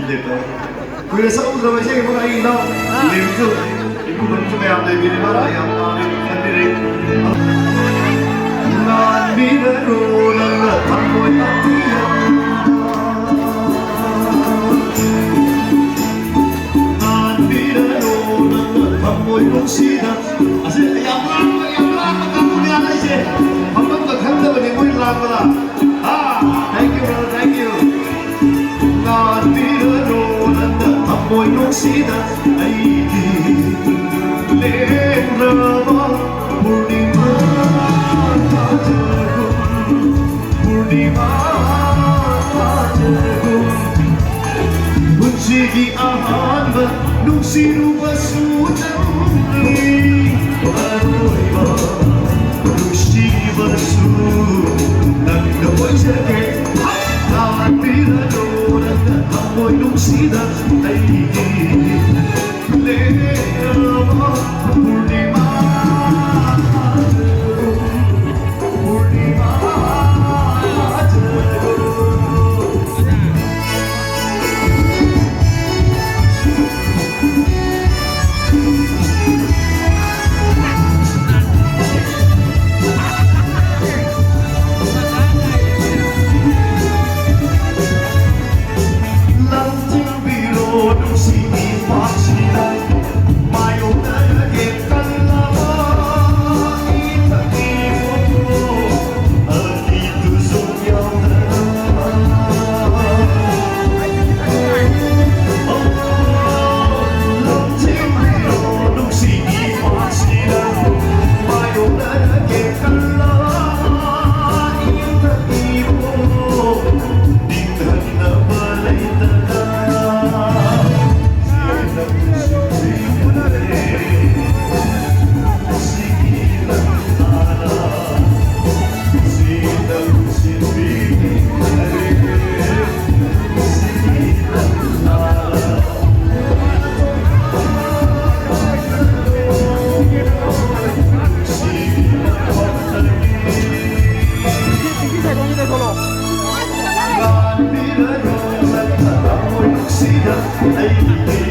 liệt đấy quỳ sau rồi chứ không ai đâu liều chứ cũng không cho mẹ để biết mà lại ăn ăn đi đi ngàn biết rồi là thằng môi tóc ngàn biết rồi là thằng môi lúc xí đó à chứ em lang mà các cô đi ăn đấy chứ không có cần khám đâu để quên lang mà là thank you brother thank you ngàn biết rồi là thằng môi lúc xí đó ai đi lên rơ Purnima Purnima Bunyi ahan nungsi rupa sudahli Baroiba nungsi basu nang dapat jadi bila doran amoy nungsi dah lagi leva Purnima Hey